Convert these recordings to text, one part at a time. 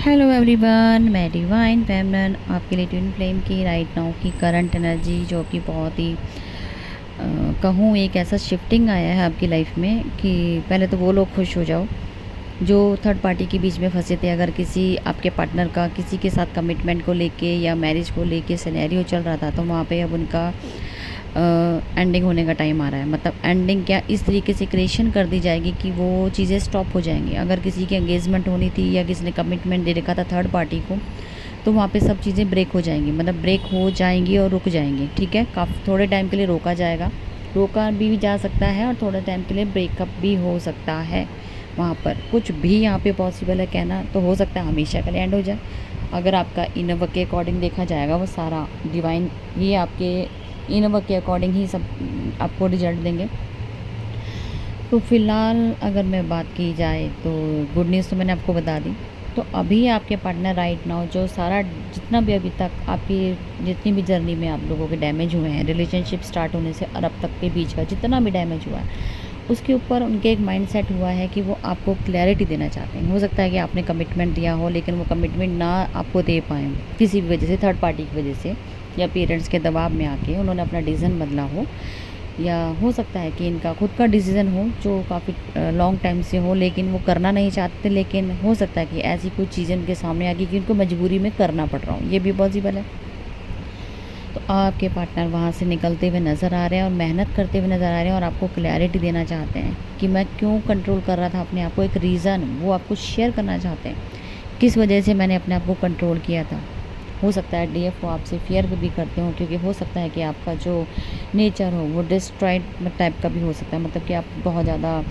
Hello everyone, मैं divine फेमनन आपके लिए ट्विन फ्लेम की राइट नाउ की करंट एनर्जी जो कि बहुत ही कहूँ एक ऐसा शिफ्टिंग आया है आपकी लाइफ में कि पहले तो वो लोग खुश हो जाओ जो थर्ड पार्टी के बीच में फंसे थे। अगर किसी आपके पार्टनर का किसी के साथ कमिटमेंट को लेके या मैरिज को लेके सिनेरियो चल रहा था, तो वहाँ पे अब उनका एंडिंग होने का टाइम आ रहा है। मतलब एंडिंग क्या, इस तरीके से क्रिएशन कर दी जाएगी कि वो चीज़ें स्टॉप हो जाएंगी। अगर किसी की एंगेजमेंट होनी थी या किसी ने कमिटमेंट दे रखा था थर्ड पार्टी को, तो वहाँ पे सब चीज़ें ब्रेक हो जाएंगी। मतलब ब्रेक हो जाएंगी और रुक जाएंगी। ठीक है, काफ़ी थोड़े टाइम के लिए रोका जाएगा, रोका भी जा सकता है और थोड़े टाइम के लिए ब्रेकअप भी हो सकता है। वहाँ पर कुछ भी यहाँ पे पॉसिबल है कहना, तो हो सकता है हमेशा के लिए एंड हो जाए। अगर आपका इनर वर्क के अकॉर्डिंग देखा जाएगा, वो सारा डिवाइन ये आपके इनर वर्क के अकॉर्डिंग ही सब आपको रिजल्ट देंगे। तो फ़िलहाल अगर मैं बात की जाए तो गुड न्यूज़ तो मैंने आपको बता दी। तो अभी आपके पार्टनर राइट नाउ जो सारा जितना भी अभी तक आपकी जितनी भी जर्नी में आप लोगों के डैमेज हुए हैं, रिलेशनशिप स्टार्ट होने से और अब तक के बीच का जितना भी डैमेज हुआ है, उसके ऊपर उनके एक माइंडसेट हुआ है कि वो आपको क्लैरिटी देना चाहते हैं। हो सकता है कि आपने कमिटमेंट दिया हो लेकिन वो कमिटमेंट ना आपको दे पाएँ किसी भी वजह से, थर्ड पार्टी की वजह से या पेरेंट्स के दबाव में आके उन्होंने अपना डिसीज़न बदला हो, या हो सकता है कि इनका खुद का डिसीज़न हो जो काफ़ी लॉन्ग टाइम से हो लेकिन वो करना नहीं चाहते। लेकिन हो सकता है कि ऐसी कुछ चीज़ें उनके सामने आ गई कि उनको मजबूरी में करना पड़ रहा हो, ये भी पॉसिबल है। तो आपके पार्टनर वहाँ से निकलते हुए नज़र आ रहे हैं और मेहनत करते हुए नज़र आ रहे हैं और आपको क्लैरिटी देना चाहते हैं कि मैं क्यों कंट्रोल कर रहा था अपने आप को। एक रीज़न वो आपको शेयर करना चाहते हैं, किस वजह से मैंने अपने आप को कंट्रोल किया था। हो सकता है डीएफ वो आपसे फेयर भी करते हो, क्योंकि हो सकता है कि आपका जो नेचर हो वो डिस्ट्रॉयड टाइप का भी हो सकता है। मतलब कि आप बहुत ज़्यादा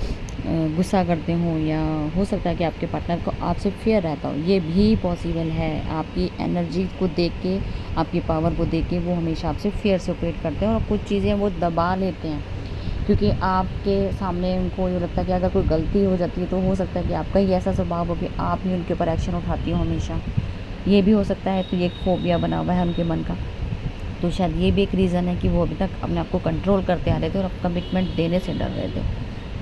गुस्सा करते हो, या हो सकता है कि आपके पार्टनर को आपसे फेयर रहता हो, ये भी पॉसिबल है। आपकी एनर्जी को देख के, आपकी पावर को देख के वो हमेशा आपसे फेयर से ऑपरेट करते हैं और कुछ चीज़ें वो दबा लेते हैं, क्योंकि आपके सामने उनको ये लगता है कि अगर कोई गलती हो जाती है तो हो सकता है कि आपका ही ऐसा स्वभाव हो कि आप ही उनके ऊपर एक्शन उठाती हो हमेशा। ये भी हो सकता है। तो ये एक फोबिया बना हुआ है उनके मन का। तो शायद ये भी एक रीज़न है कि वो अभी तक अपने आप को कंट्रोल करते आ रहे थे और अब कमिटमेंट देने से डर रहे थे।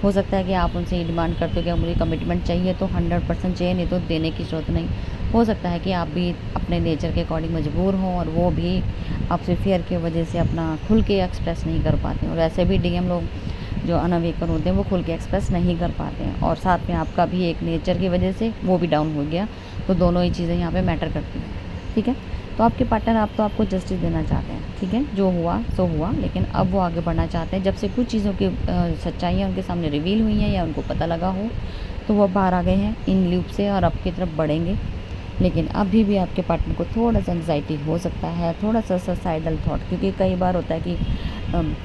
हो सकता है कि आप उनसे ये डिमांड करते हो कि मुझे कमिटमेंट चाहिए तो 100% चाहिए, नहीं तो देने की ज़रूरत नहीं। हो सकता है कि आप भी अपने नेचर के अकॉर्डिंग मजबूर हों और वो भी आपसे फेयर की वजह से अपना खुल के एक्सप्रेस नहीं कर पाते। और वैसे भी डीएम लोग जो अनअवेकन होते हैं वो खुल के एक्सप्रेस नहीं कर पाते हैं, और साथ में आपका भी एक नेचर की वजह से वो भी डाउन हो गया। तो दोनों ही चीज़ें यहाँ पे मैटर करती हैं। ठीक है, तो आपके पार्टनर आप तो आपको जस्टिस देना चाहते हैं। ठीक है, जो हुआ सो हुआ, लेकिन अब वो आगे बढ़ना चाहते हैं। जब से कुछ चीज़ों की सच्चाइयाँ उनके सामने रिवील हुई हैं या उनको पता लगा हो, तो वो बाहर आ गए हैं इन लूप से और आपकी तरफ बढ़ेंगे। लेकिन अभी भी आपके पार्टनर को थोड़ा सा एंग्जाइटी हो सकता है, थोड़ा सा सुसाइडल थॉट, क्योंकि कई बार होता है कि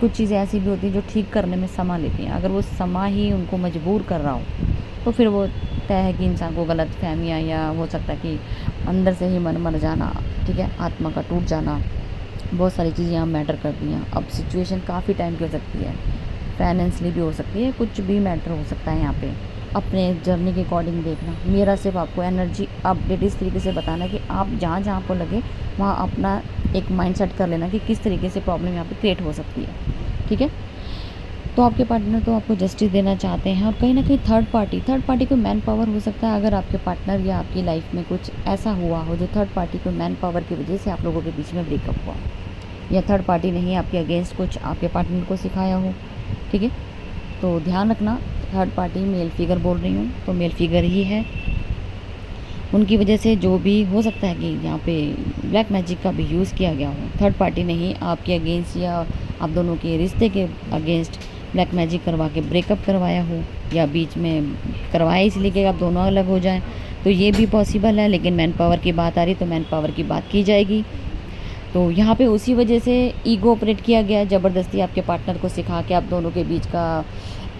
कुछ चीज़ें ऐसी भी होती हैं जो ठीक करने में समय लेती हैं। अगर वो समय ही उनको मजबूर कर रहा हो तो फिर वो तय है कि इंसान को गलत फहमियाँ, या हो सकता है कि अंदर से ही मन मर जाना, ठीक है, आत्मा का टूट जाना, बहुत सारी चीज़ें यहाँ मैटर करती हैं। अब सिचुएशन काफ़ी टाइम की हो सकती है, फाइनेंशियली भी हो सकती है, कुछ भी मैटर हो सकता है यहाँ पे। अपने जर्नी के अकॉर्डिंग देखना। मेरा सिर्फ आपको एनर्जी अपडेट इस तरीके से बताना कि आप जहाँ जहाँ आपको लगे वहाँ अपना एक माइंड सेट कर लेना कि किस तरीके से प्रॉब्लम यहाँ पे क्रिएट हो सकती है। ठीक है, तो आपके पार्टनर तो आपको जस्टिस देना चाहते हैं, और कहीं ना कहीं थर्ड पार्टी को मैन पावर हो सकता है। अगर आपके पार्टनर या आपकी लाइफ में कुछ ऐसा हुआ हो जो थर्ड पार्टी को मैन पावर की वजह से आप लोगों के बीच में ब्रेकअप हुआ, या थर्ड पार्टी ने ही आपके अगेंस्ट कुछ आपके पार्टनर को सिखाया हो। ठीक है, तो ध्यान रखना, थर्ड पार्टी मेल फिगर बोल रही हूँ तो मेल फिगर ही है। उनकी वजह से जो भी हो सकता है कि यहाँ पे ब्लैक मैजिक का भी यूज़ किया गया हो। थर्ड पार्टी ने ही आपके अगेंस्ट या आप दोनों के रिश्ते के अगेंस्ट ब्लैक मैजिक करवा के ब्रेकअप करवाया हो, या बीच में करवाया इसलिए कि आप दोनों अलग हो जाएं, तो ये भी पॉसिबल है। लेकिन मैन पावर की बात आ रही तो मैन पावर की बात की जाएगी। तो यहाँ पे उसी वजह से ईगो ऑपरेट किया गया, ज़बरदस्ती आपके पार्टनर को सिखा के आप दोनों के बीच का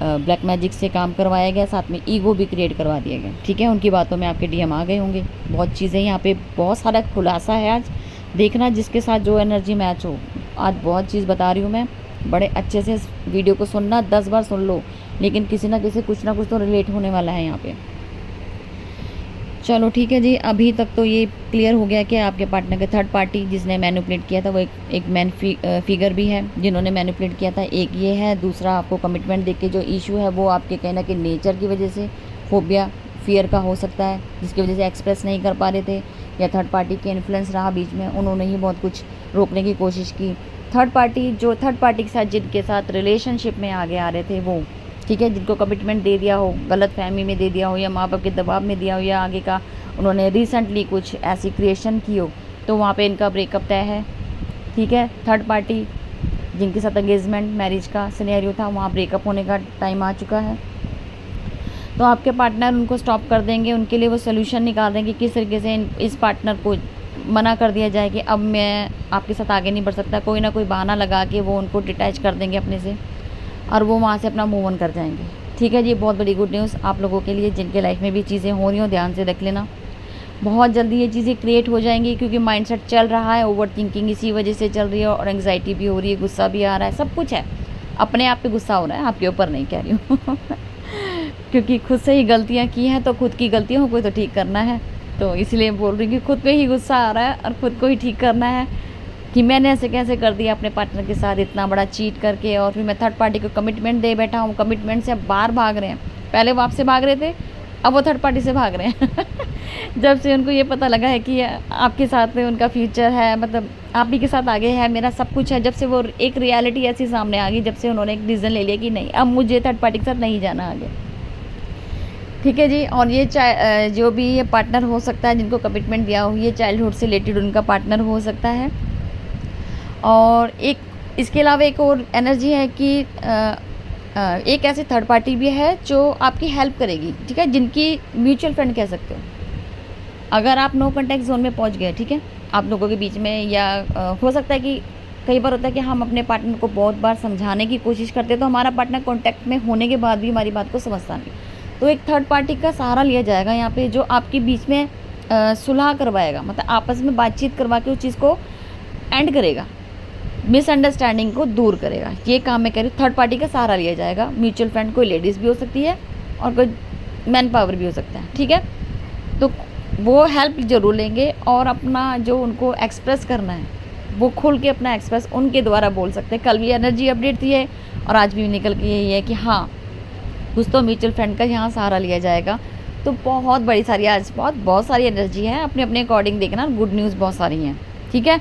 ब्लैक मैजिक से काम करवाया गया, साथ में ईगो भी क्रिएट करवा दिया गया। ठीक है, उनकी बातों में आपके डीएम आ गए होंगे। बहुत चीज़ें यहाँ पे, बहुत सारा खुलासा है आज। देखना जिसके साथ जो एनर्जी मैच हो। आज बहुत चीज़ बता रही हूँ मैं, बड़े अच्छे से इस वीडियो को सुनना, 10 बार सुन लो, लेकिन किसी ना किसी कुछ ना कुछ तो रिलेट होने वाला है यहाँ पे। चलो ठीक है जी, अभी तक तो ये क्लियर हो गया कि आपके पार्टनर के थर्ड पार्टी जिसने मैनिपुलेट किया था वो एक मैन फिगर भी है जिन्होंने मैनिपुलेट किया था। एक ये है, दूसरा आपको कमिटमेंट देके जो इशू है वो आपके कहना कि नेचर की वजह से, फोबिया फ़ियर का हो सकता है, जिसकी वजह से एक्सप्रेस नहीं कर पा रहे थे, या थर्ड पार्टी के इन्फ्लुएंस रहा बीच में, उन्होंने ही बहुत कुछ रोकने की कोशिश की। थर्ड पार्टी के साथ जिनके साथ रिलेशनशिप में आगे आ रहे थे वो, ठीक है, जिनको कमिटमेंट दे दिया हो, गलत फहमी में दे दिया हो, या माँ बाप के दबाव में दिया हो, या आगे का उन्होंने रिसेंटली कुछ ऐसी क्रिएशन की हो, तो वहाँ पे इनका ब्रेकअप तय है, ठीक है। थर्ड पार्टी जिनके साथ एंगेजमेंट मैरिज का सिनेरियो था, वहाँ ब्रेकअप होने का टाइम आ चुका है। तो आपके पार्टनर उनको स्टॉप कर देंगे, उनके लिए वो सोल्यूशन निकाल देंगे किस तरीके से इस पार्टनर को मना कर दिया जाए कि अब मैं आपके साथ आगे नहीं बढ़ सकता। कोई ना कोई बहाना लगा के वो उनको डिटैच कर देंगे अपने से, और वो वहाँ से अपना मूव ऑन कर जाएंगे, ठीक है जी। बहुत बड़ी गुड न्यूज़ आप लोगों के लिए, जिनके लाइफ में भी चीज़ें हो रही हो, ध्यान से देख लेना। बहुत जल्दी ये चीज़ें क्रिएट हो जाएंगी, क्योंकि माइंडसेट चल रहा है, ओवर थिंकिंग इसी वजह से चल रही है, और एंग्जाइटी भी हो रही है, गुस्सा भी आ रहा है, सब कुछ है। अपने आप पे गुस्सा हो रहा है, आपके ऊपर नहीं कह रही हूँ क्योंकि खुद से ही गलतियाँ की हैं, तो खुद की गलतियों को तो ठीक करना है। तो इसलिए बोल रही हूँ कि खुद पे ही गुस्सा आ रहा है और खुद को ही ठीक करना है कि मैंने ऐसे कैसे कर दिया अपने पार्टनर के साथ इतना बड़ा चीट करके, और फिर मैं थर्ड पार्टी को कमिटमेंट दे बैठा हूँ। कमिटमेंट से अब बाहर भाग रहे हैं, पहले वो आपसे भाग रहे थे, अब वो थर्ड पार्टी से भाग रहे हैं जब से उनको ये पता लगा है कि आपके साथ में उनका फ्यूचर है, मतलब आप ही के साथ आगे है, मेरा सब कुछ है, जब से वो एक रियलिटी ऐसी सामने आ गई, जब से उन्होंने एक डिसीजन ले लिया कि नहीं, अब मुझे थर्ड पार्टी के साथ नहीं जाना आगे, ठीक है जी। और ये जो भी ये पार्टनर हो सकता है जिनको कमिटमेंट दिया हो, ये चाइल्डहुड से रिलेटेड उनका पार्टनर हो सकता है। और एक इसके अलावा एक और एनर्जी है कि एक ऐसी थर्ड पार्टी भी है जो आपकी हेल्प करेगी, ठीक है, जिनकी म्यूचुअल फ्रेंड कह सकते हो। अगर आप नो कॉन्टैक्ट जोन में पहुंच गए, ठीक है, आप लोगों के बीच में, या हो सकता है कि कई बार होता है कि हम अपने पार्टनर को बहुत बार समझाने की कोशिश करते हैं, तो हमारा पार्टनर कॉन्टैक्ट में होने के बाद भी हमारी बात को समझता नहीं, तो एक थर्ड पार्टी का सहारा लिया जाएगा यहाँ पे, जो आपके बीच में सुलह करवाएगा, मतलब आपस में बातचीत करवा के उस चीज़ को एंड करेगा, मिसअंडरस्टैंडिंग को दूर करेगा। ये काम मैं कह रही हूँ, थर्ड पार्टी का सहारा लिया जाएगा। म्यूचुअल फ्रेंड कोई लेडीज़ भी हो सकती है और कोई मैन पावर भी हो सकता है, ठीक है। तो वो हेल्प ज़रूर लेंगे, और अपना जो उनको एक्सप्रेस करना है वो खुल के अपना एक्सप्रेस उनके द्वारा बोल सकते हैं। कल भी एनर्जी अपडेट थी है, और आज भी निकल के यही है कि हाँ, कुछ तो म्यूचुअल फ्रेंड का यहाँ सहारा लिया जाएगा। तो बहुत बड़ी सारी आज बहुत सारी एनर्जी है, अपने अपने अकॉर्डिंग देखना, गुड न्यूज़ बहुत सारी हैं, ठीक है।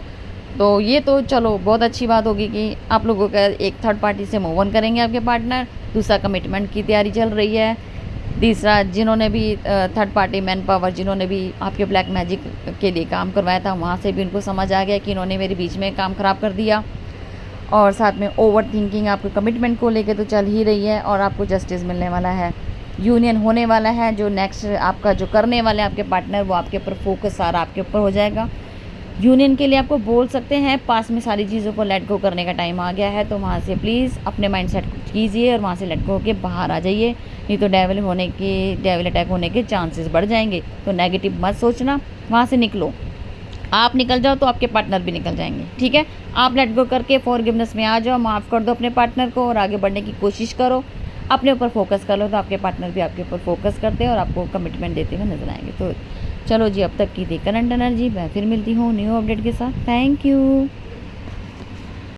तो ये तो चलो बहुत अच्छी बात होगी कि आप लोगों का एक थर्ड पार्टी से मूव ऑन करेंगे आपके पार्टनर। दूसरा, कमिटमेंट की तैयारी चल रही है। तीसरा, जिन्होंने भी थर्ड पार्टी मैन पावर जिन्होंने भी आपके ब्लैक मैजिक के लिए काम करवाया था, वहाँ से भी उनको समझ आ गया कि इन्होंने मेरे बीच में काम ख़राब कर दिया। और साथ में ओवर थिंकिंग आपके कमिटमेंट को लेके तो चल ही रही है, और आपको जस्टिस मिलने वाला है, यूनियन होने वाला है। जो नेक्स्ट आपका जो करने वाले आपके पार्टनर, वो आपके ऊपर फोकस सारा आपके ऊपर हो जाएगा। यूनियन के लिए आपको बोल सकते हैं, पास में सारी चीज़ों को लेट गो करने का टाइम आ गया है, तो वहाँ से प्लीज़ अपने माइंड सेट कीजिए और वहाँ से लेट गो होकर बाहर आ जाइए, नहीं तो डेविल अटैक होने के चांसेस बढ़ जाएंगे। तो नेगेटिव मत सोचना, वहाँ से निकलो। आप निकल जाओ तो आपके पार्टनर भी निकल जाएंगे, ठीक है। आप लेट गो करके फॉरगिवनेस में आ जाओ, माफ़ कर दो अपने पार्टनर को और आगे बढ़ने की कोशिश करो, अपने ऊपर फोकस कर लो, तो आपके पार्टनर भी आपके ऊपर फोकस करते हैं और आपको कमिटमेंट देते हुए नजर आएंगे। तो चलो जी, अब तक की थी करंट एनर्जी। मैं फिर मिलती हूँ न्यू अपडेट के साथ। Thank you.